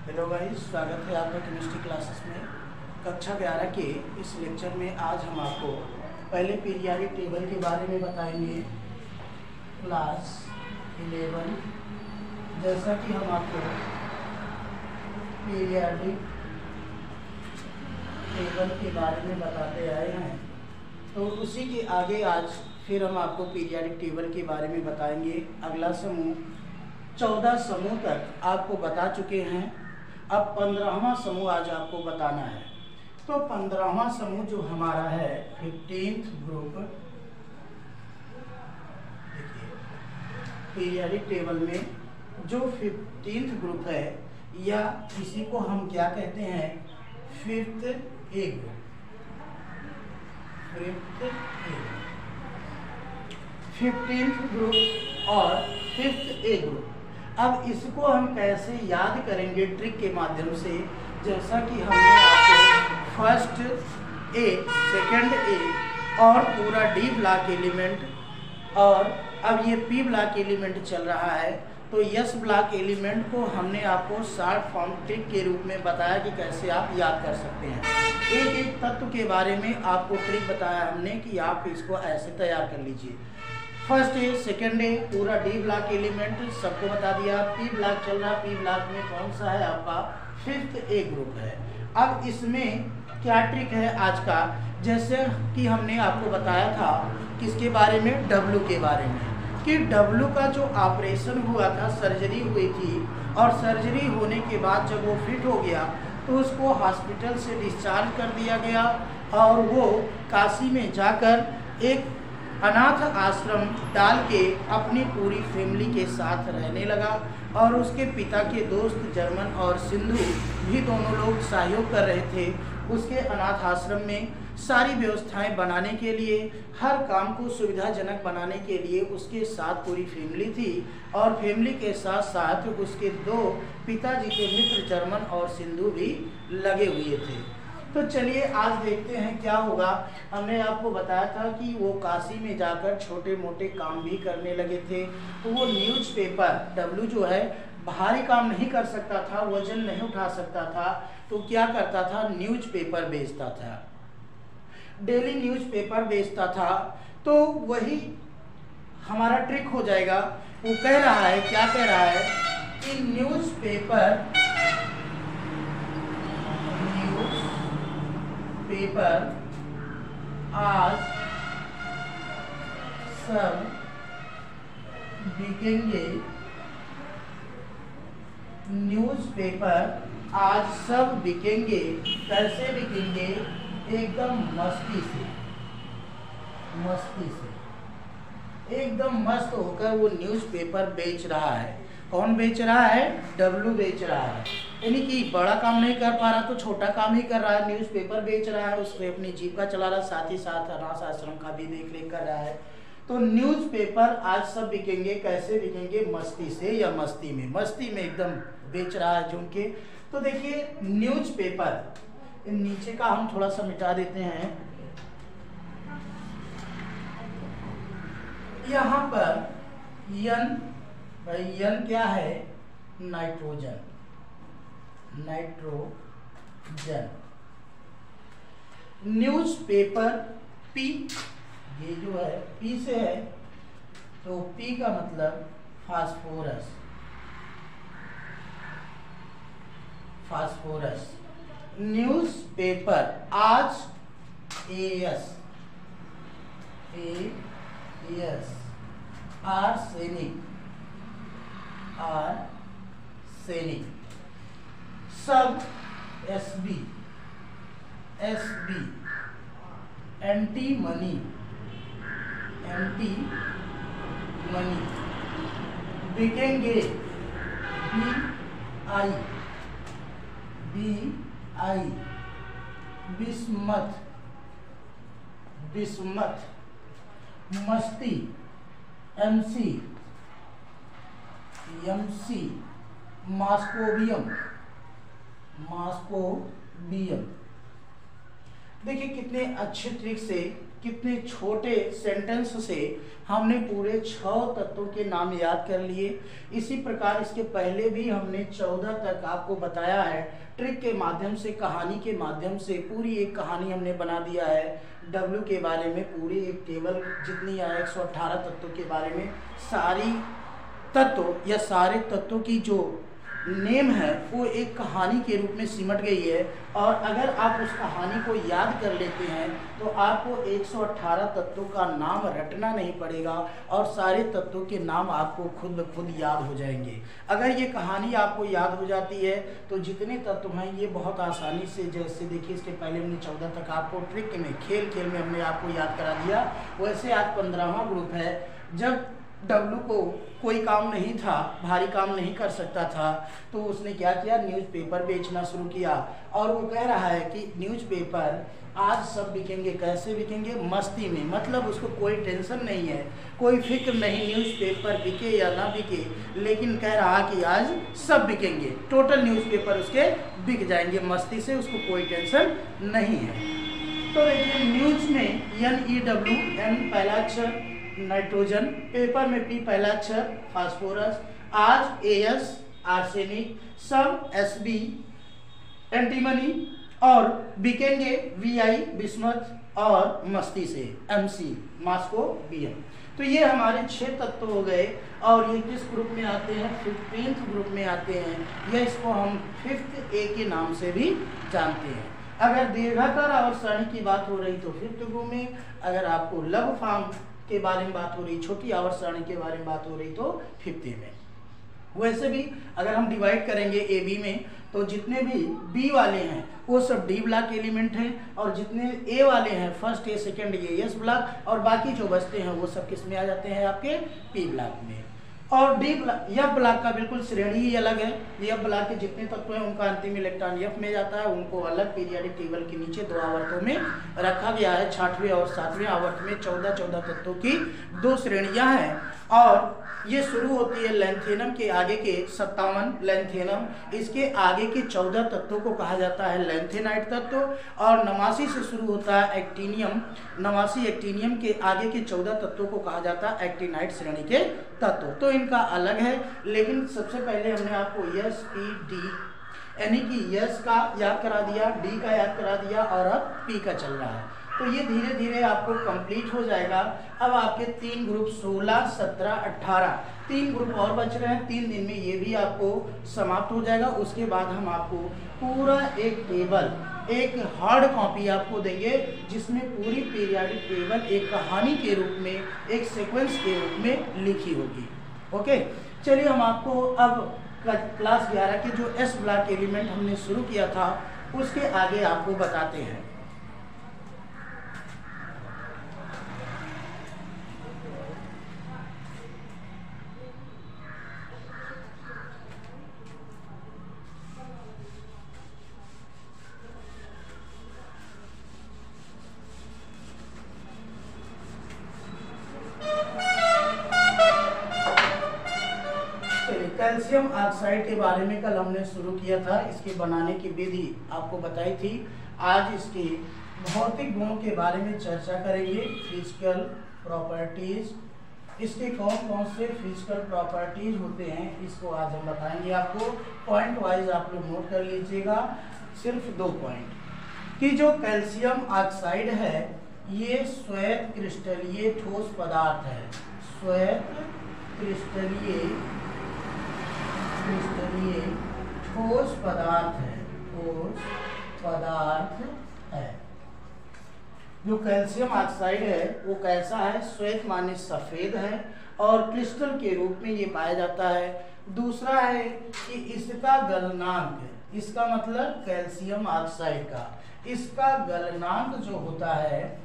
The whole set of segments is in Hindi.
हेलो गाइस, स्वागत है आपका केमिस्ट्री क्लासेस में। कक्षा 11 के इस लेक्चर में आज हम आपको पहले पीरियाडिक टेबल के बारे में बताएंगे। क्लास 11 जैसा कि हम आपको पीरियाडिक टेबल के बारे में बताते आए हैं, तो उसी के आगे आज फिर हम आपको पीरियाडिक टेबल के बारे में बताएंगे। अगला समूह 14 समूह तक आपको बता चुके हैं। अब 15वां समूह आज आपको बताना है। तो 15वां समूह जो हमारा है 15th ग्रुप, देखिए पीरियाडिक टेबल में जो 15th ग्रुप है या इसी को हम क्या कहते हैं, 5th ए ग्रुप। 15th ग्रुप और 5th ए ग्रुप। अब इसको हम कैसे याद करेंगे ट्रिक के माध्यम से, जैसा कि हमने आपको फर्स्ट ए, सेकंड ए और पूरा डी ब्लॉक एलिमेंट, और अब ये पी ब्लॉक एलिमेंट चल रहा है, तो यस ब्लॉक एलिमेंट को हमने आपको शॉर्ट फॉर्म ट्रिक के रूप में बताया कि कैसे आप याद कर सकते हैं। एक एक तत्व के बारे में आपको ट्रिक बताया हमने कि आप इसको ऐसे तैयार कर लीजिए। फर्स्ट ए, सेकेंड ए, पूरा डी ब्लॉक एलिमेंट सबको बता दिया। पी ब्लॉक चल रहा, पी ब्लॉक में कौन सा है आपका 5th ए ग्रुप है। अब इसमें क्या ट्रिक है आज का, जैसे कि हमने आपको बताया था किसके बारे में, डब्लू के बारे में, कि डब्लू का जो ऑपरेशन हुआ था, सर्जरी हुई थी, और सर्जरी होने के बाद जब वो फिट हो गया तो उसको हॉस्पिटल से डिस्चार्ज कर दिया गया और वो काशी में जाकर एक अनाथ आश्रम डाल के अपनी पूरी फैमिली के साथ रहने लगा। और उसके पिता के दोस्त जर्मन और सिंधु भी दोनों लोग सहयोग कर रहे थे उसके अनाथ आश्रम में। सारी व्यवस्थाएं बनाने के लिए, हर काम को सुविधाजनक बनाने के लिए उसके साथ पूरी फैमिली थी, और फैमिली के साथ साथ उसके दो पिताजी के मित्र जर्मन और सिंधु भी लगे हुए थे। तो चलिए आज देखते हैं क्या होगा। हमने आपको बताया था कि वो काशी में जाकर छोटे मोटे काम भी करने लगे थे। तो वो न्यूज़पेपर, डब्लू जो है भारी काम नहीं कर सकता था, वजन नहीं उठा सकता था, तो क्या करता था, न्यूज़पेपर बेचता था, डेली न्यूज़पेपर बेचता था। तो वही हमारा ट्रिक हो जाएगा। वो कह रहा है, क्या कह रहा है कि न्यूज़पेपर आज सब बिकेंगे। न्यूज़पेपर आज सब बिकेंगे। कैसे बिकेंगे, एकदम मस्ती से, एकदम मस्त होकर वो न्यूज़पेपर बेच रहा है। कौन बेच रहा है, डब्लू बेच रहा है। यानी कि बड़ा काम नहीं कर पा रहा तो छोटा काम ही कर रहा है, न्यूज़पेपर बेच रहा है, उससे अपनी जीविका चला रहा है, साथ ही साथ अनाथ आश्रम का भी देख रेख कर रहा है। तो न्यूज़पेपर आज सब बिकेंगे। कैसे बिकेंगे, मस्ती से या मस्ती में एकदम बेच रहा है झूम के। तो देखिए न्यूज़पेपर, नीचे का हम थोड़ा सा मिटा देते हैं। यहाँ पर यन, भाई यन क्या है, नाइट्रोजन। न्यूज़पेपर पी, ये जो है पी से है, तो पी का मतलब फास्फोरस। न्यूज़पेपर आज एस, आर्सेनिक, सब एसबी, एंटीमनी, बिकेंगे, BI, बिस्मथ, मस्ती, MC, मास्कोबियम। देखिए कितने अच्छे ट्रिक से, कितने छोटे सेंटेंस से हमने पूरे 6 तत्वों के नाम याद कर लिए। इसी प्रकार इसके पहले भी हमने 14 तक आपको बताया है। ट्रिक के माध्यम से, कहानी के माध्यम से पूरी एक कहानी हमने बना दिया है। डब्ल्यू के बारे में पूरी एक टेबल जितनी है 118 तत्वों के बारे में, सारी तत्व या सारे तत्वों की जो नेम है वो एक कहानी के रूप में सिमट गई है। और अगर आप उस कहानी को याद कर लेते हैं तो आपको 118 तत्वों का नाम रटना नहीं पड़ेगा और सारे तत्वों के नाम आपको खुद ब खुद याद हो जाएंगे। अगर ये कहानी आपको याद हो जाती है तो जितने तत्व हैं ये बहुत आसानी से, जैसे देखिए इसके पहले हमने 14 तक आपको ट्रिक में, खेल खेल में हमने आपको याद करा दिया। वैसे आज 15वां ग्रुप है। जब डब्लू को कोई काम नहीं था, भारी काम नहीं कर सकता था, तो उसने क्या किया, न्यूज़पेपर बेचना शुरू किया। और वो कह रहा है कि न्यूज़पेपर आज सब बिकेंगे। कैसे बिकेंगे? मस्ती में। मतलब उसको कोई टेंशन नहीं है, कोई फिक्र नहीं न्यूज़पेपर बिके या ना बिके, लेकिन कह रहा कि आज सब बिकेंगे, टोटल न्यूज़पेपर उसके बिक जाएंगे मस्ती से, उसको कोई टेंशन नहीं है। तो देखिए न्यूज़ में NEW, N पहला अक्षर नाइट्रोजन, पेपर में P पहला अक्षर फास्फोरस, आज AS आर्सेनिक, सब SB एंटीमनी, और बिकेंगे VI बिस्मथ, और मस्ती से MC मास्को BM। तो ये हमारे 6 तत्व हो गए। और ये किस ग्रुप में आते हैं? 15th ग्रुप में आते हैं, या इसको हम 5th A के नाम से भी जानते हैं। अगर दीर्घाकार आवर्त सारणी की बात हो रही तो 5th ग्रुप में, अगर आपको लघु फॉर्म के बारे में बात हो रही, छोटी आवर्त सारणी के बारे में बात हो रही तो 5th में। वैसे भी अगर हम डिवाइड करेंगे AB में तो जितने भी B वाले हैं वो सब D ब्लॉक एलिमेंट हैं, और जितने A वाले हैं first A second A S block, और बाकी जो बचते हैं वो सब किस में आ जाते हैं? आपके P ब्लॉक में। और डी ब्लॉक, F ब्लॉक का बिल्कुल श्रेणी ही अलग है। F ब्लॉक के जितने तत्व हैं उनका अंतिम इलेक्ट्रॉन F में जाता है, उनको अलग पीरियोडिक टेबल के नीचे 2 आवर्तों में रखा गया है। 6वें और 7वें आवर्त में 14 तत्वों की 2 श्रेणियां हैं, और ये शुरू होती है लैंथेनम के आगे के 57 लैंथेनम, इसके आगे के 14 तत्वों को कहा जाता है लैंथेनाइट तत्व, और 89 से शुरू होता है एक्टिनियम। 89 एक्टिनियम के आगे के 14 तत्वों को कहा जाता है एक्टिनाइट श्रेणी के तत्व। तो इनका अलग है, लेकिन सबसे पहले हमने आपको SPD यानी कि S का याद करा दिया, D का याद करा दिया, और अब P का चल रहा है। तो ये धीरे धीरे आपको कंप्लीट हो जाएगा। अब आपके 3 ग्रुप 16, 17, 18 3 ग्रुप और बच रहे हैं। 3 दिन में ये भी आपको समाप्त हो जाएगा। उसके बाद हम आपको पूरा एक टेबल, एक हार्ड कॉपी आपको देंगे जिसमें पूरी पीरियोडिक टेबल एक कहानी के रूप में, एक सीक्वेंस के रूप में लिखी होगी। ओके, चलिए हम आपको अब क्लास 11 के जो S ब्लॉक एलिमेंट हमने शुरू किया था उसके आगे आपको बताते हैं। कैल्शियम ऑक्साइड के बारे में कल हमने शुरू किया था, इसके बनाने की विधि आपको बताई थी। आज इसके भौतिक गुणों के बारे में चर्चा करेंगे, फिजिकल प्रॉपर्टीज। इसके कौन कौन से फिजिकल प्रॉपर्टीज होते हैं इसको आज हम बताएंगे आपको। पॉइंट वाइज आप लोग नोट कर लीजिएगा, सिर्फ 2 पॉइंट कि जो कैल्शियम ऑक्साइड है ये श्वेत क्रिस्टलीय ठोस पदार्थ है। श्वेत क्रिस्टलीय ठोस पदार्थ है, ठोस पदार्थ है। जो कैल्शियम ऑक्साइड है वो कैसा है? श्वेत माने सफेद है, और क्रिस्टल के रूप में ये पाया जाता है। दूसरा है कि इसका गलनांक, इसका मतलब कैल्शियम ऑक्साइड का, इसका गलनांक जो होता है,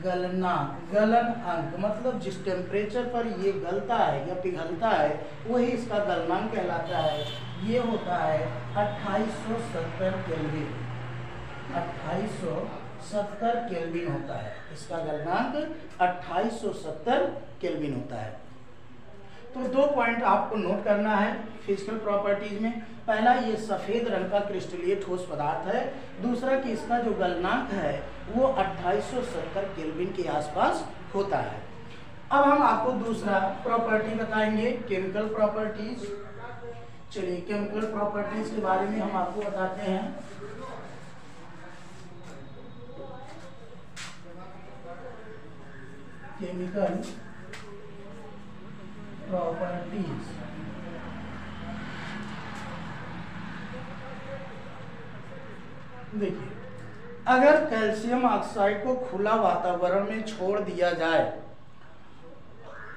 गलनांक, गलन अंक मतलब जिस टेम्परेचर पर ये गलता है या पिघलता है वही इसका गलनांक कहलाता है। ये होता है 2870 केल्विन। 2870 केल्विन होता है इसका गलनांक, 2870 केल्विन होता है। तो 2 पॉइंट आपको नोट करना है फिजिकल प्रॉपर्टीज में। पहला, ये सफ़ेद रंग का क्रिस्टलीय ठोस पदार्थ है। दूसरा कि इसका जो गलनांक है वो 2870 केल्विन के आसपास होता है। अब हम आपको दूसरा प्रॉपर्टी बताएंगे, केमिकल प्रॉपर्टीज। चलिए केमिकल प्रॉपर्टीज के बारे में हम आपको बताते हैं। केमिकल प्रॉपर्टीज, देखिए अगर कैल्शियम ऑक्साइड को खुला वातावरण में छोड़ दिया जाए,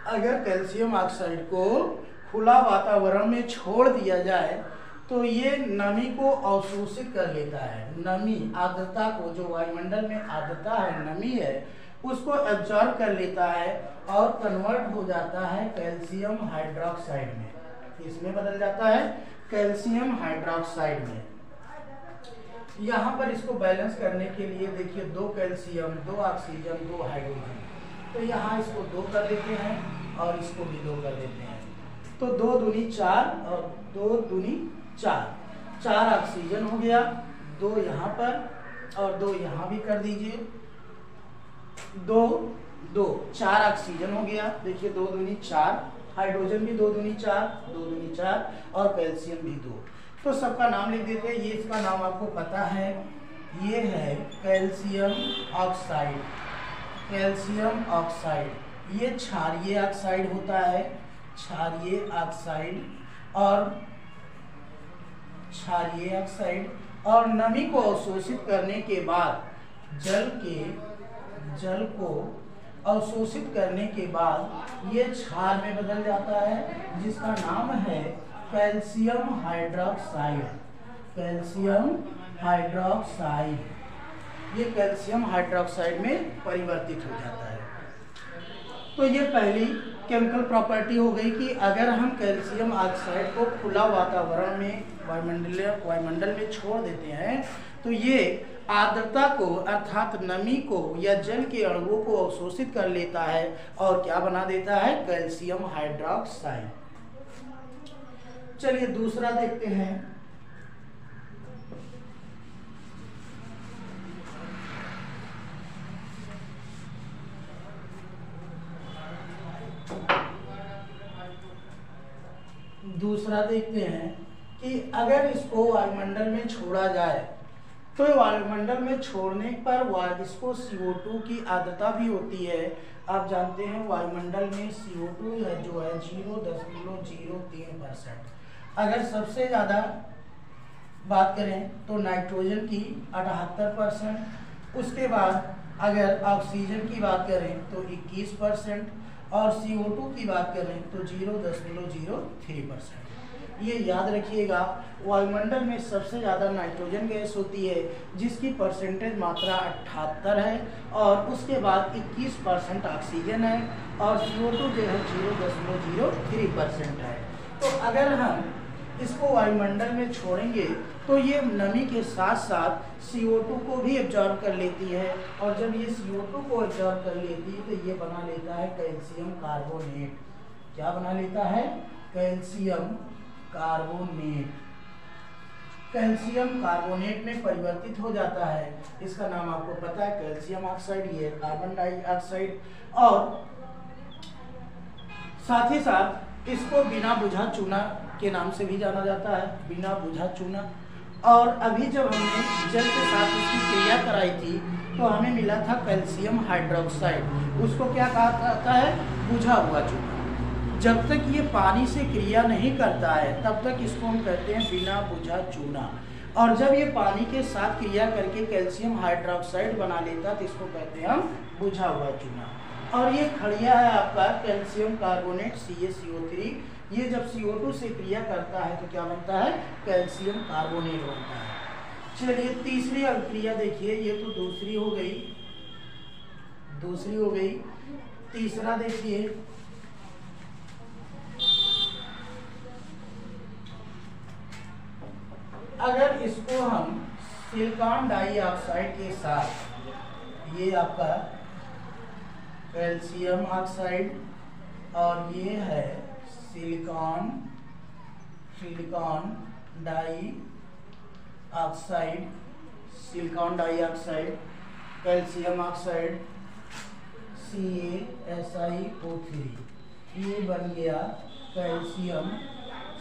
अगर कैल्शियम ऑक्साइड को खुला वातावरण में छोड़ दिया जाए तो ये नमी को अवशोषित कर लेता है। नमी, आर्द्रता को, जो वायुमंडल में आर्द्रता है, नमी है, उसको एब्जॉर्ब कर लेता है और कन्वर्ट हो जाता है कैल्शियम हाइड्रोक्साइड में। इसमें बदल जाता है कैल्शियम हाइड्रोक्साइड में। यहाँ पर इसको बैलेंस करने के लिए देखिए 2 कैल्शियम, 2 ऑक्सीजन, 2 हाइड्रोजन, तो यहाँ इसको 2 कर देते हैं और इसको भी 2 कर देते हैं। तो 2 दूनी 4 और 2 दूनी 4, 4 ऑक्सीजन हो गया, 2 यहाँ पर और 2 यहाँ भी कर दीजिए, 2 2 4 ऑक्सीजन हो गया। देखिए 2 दूनी 4, हाइड्रोजन भी 2 दूनी 4, 2 दूनी 4 और कैल्शियम भी 2। तो सबका नाम लिख देते हैं। ये इसका नाम आपको पता है, ये है कैल्शियम ऑक्साइड। कैल्शियम ऑक्साइड ये क्षारीय ऑक्साइड होता है, क्षारीय ऑक्साइड। और क्षारीय ऑक्साइड और नमी को अवशोषित करने के बाद जल को अवशोषित करने के बाद ये क्षार में बदल जाता है, जिसका नाम है कैल्शियम हाइड्रोक्साइड। कैल्शियम हाइड्रोक्साइड, ये कैल्शियम हाइड्रोक्साइड में परिवर्तित हो जाता है। तो ये पहली केमिकल प्रॉपर्टी हो गई कि अगर हम कैल्शियम ऑक्साइड को खुला वातावरण में, वायुमंडल में छोड़ देते हैं तो ये आर्द्रता को अर्थात नमी को या जल के अणुओं को अवशोषित कर लेता है और क्या बना देता है, कैल्शियम हाइड्रोक्साइड। चलिए दूसरा देखते हैं। दूसरा देखते हैं कि अगर इसको वायुमंडल में छोड़ा जाए तो वायुमंडल में छोड़ने पर इसको CO2 की आर्द्रता भी होती है। आप जानते हैं वायुमंडल में CO2 जो है 0.03%। अगर सबसे ज़्यादा बात करें तो नाइट्रोजन की 78%, उसके बाद अगर ऑक्सीजन की बात करें तो 21% और CO2 की बात करें तो 0.03%। ये याद रखिएगा, वायुमंडल में सबसे ज़्यादा नाइट्रोजन गैस होती है जिसकी परसेंटेज मात्रा 78 है और उसके बाद 21% ऑक्सीजन है और CO2 जो है 0.03% है। तो अगर हम इसको वायुमंडल में छोड़ेंगे तो ये नमी के साथ साथ CO2 को भी एब्जॉर्ब कर लेती है और जब ये CO2 को एब्जॉर्ब कर लेती है तो ये बना लेता है कैल्शियम कार्बोनेट। क्या बना लेता है, कैल्शियम कार्बोनेट। कैल्शियम कार्बोनेट में परिवर्तित हो जाता है। इसका नाम आपको पता है कैल्शियम ऑक्साइड, ये कार्बन डाइऑक्साइड। और साथ ही साथ इसको बिना बुझा चूना के नाम से भी जाना जाता है, बिना बुझा चूना। और अभी जब हमने जल के साथ इसकी क्रिया कराई थी तो हमें मिला था कैल्शियम हाइड्रोक्साइड, उसको क्या कहा जाता है, बुझा हुआ चूना। जब तक ये पानी से क्रिया नहीं करता है तब तक इसको हम कहते हैं बिना बुझा चूना। और जब ये पानी के साथ क्रिया करके कैल्शियम हाइड्रोक्साइड बना लेता है तो इसको कहते हैं हम बुझा हुआ चूना। और ये खड़िया है आपका कैल्शियम कार्बोनेट CaCO3। ये जब CO2 से क्रिया करता है तो क्या बनता है, कैल्शियम कार्बोनेट बनता है। चलिए तीसरी अभिक्रिया देखिए, ये तो दूसरी हो गई। तीसरा देखिए, अगर इसको हम सिलिकॉन डाइऑक्साइड के साथ, ये आपका कैल्शियम ऑक्साइड और ये है silicon dioxide, silicon dioxide, calcium oxide CaSiO3, ये बन गया कैल्शियम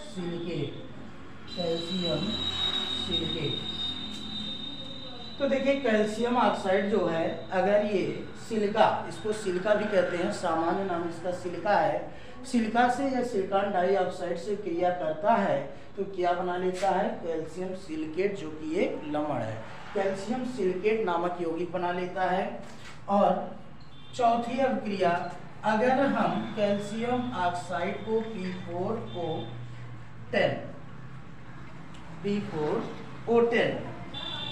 सिलिकेट। तो देखिए कैल्शियम ऑक्साइड जो है, अगर ये सिलिका, इसको सिलिका भी कहते हैं, सामान्य नाम इसका सिलिका है, सिलिका से या सिलिकॉन डाइऑक्साइड से क्रिया करता है तो क्या बना लेता है, कैल्शियम सिलिकेट, जो कि एक लवण है, कैल्शियम सिलिकेट नामक यौगिक बना लेता है। और चौथी अभिक्रिया, अगर हम कैल्शियम ऑक्साइड को P4O10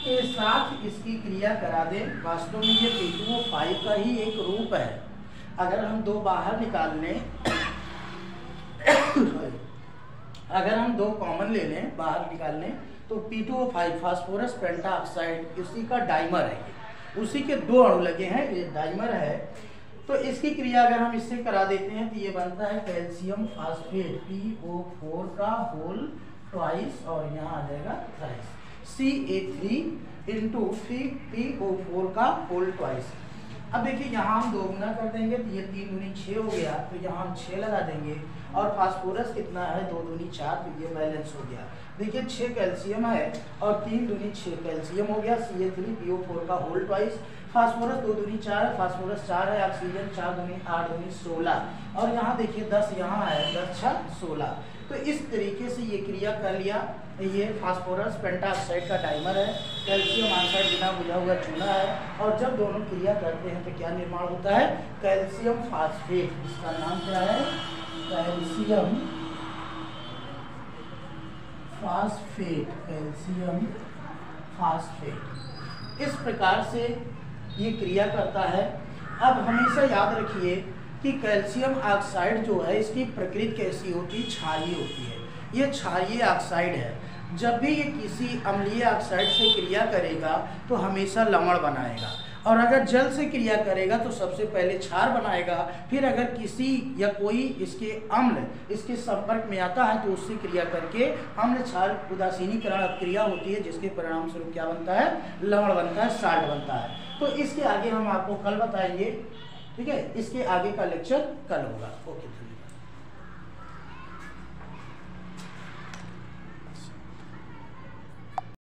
के साथ इसकी क्रिया करा दें, वास्तव में ये P2O5 का ही एक रूप है। अगर हम दो बाहर निकाल लें अगर हम दो कॉमन ले लें, बाहर निकाल लें, तो P2O5 फास्फोरस पेंटाऑक्साइड उसी का डाइमर है, उसी के दो अणु लगे हैं, ये डाइमर है। तो इसकी क्रिया अगर हम इससे करा देते हैं तो ये बनता है कैल्शियम फास्फेट PO4 का होल ट्वाइस, और यहाँ आ जाएगा थ्राइस, Ca3 इंटू PO4 का होल ट्वाइस। अब देखिए यहाँ हम 2 गुना कर देंगे तो ये 3 दूनी 6 हो गया, तो यहाँ हम 6 लगा देंगे, और फास्फोरस कितना है 2 दूनी 4, तो ये बैलेंस हो गया। देखिए 6 कैल्शियम है और 3 दूनी 6 कैल्शियम हो गया, Ca3PO4 का होल ट्वाइस। फास्फोरस 2 दूनी 4 है, फास्फोरस 4 है, ऑक्सीजन 4 दूनी 8 दूनी 16, और यहाँ देखिए 10 यहाँ है, 10 6 16। तो इस तरीके से ये क्रिया कर लिया। ये फास्फोरस पेंटाऑक्साइड का डाइमर है, कैल्शियम ऑक्साइड बिना बुझा हुआ चूना है, और जब दोनों क्रिया करते हैं तो क्या निर्माण होता है, कैल्शियम फास्फेट। इसका नाम क्या है, कैल्शियम फास्फेट। इस प्रकार से ये क्रिया करता है। अब हमेशा याद रखिए कि कैल्शियम ऑक्साइड जो है, इसकी प्रकृति कैसी होती है, क्षारीय होती है। ये क्षारीय ऑक्साइड है। जब भी ये किसी अम्लीय ऑक्साइड से क्रिया करेगा तो हमेशा लवण बनाएगा, और अगर जल से क्रिया करेगा तो सबसे पहले क्षार बनाएगा, फिर अगर किसी या कोई इसके अम्ल इसके संपर्क में आता है तो उससे क्रिया करके अम्ल क्षार उदासीनीकरण क्रिया होती है, जिसके परिणाम स्वरूप क्या बनता है, लवण बनता है, साल्ट बनता है। तो इसके आगे हम आपको कल बताएंगे, ठीक है, इसके आगे का लेक्चर कल होगा। ओके।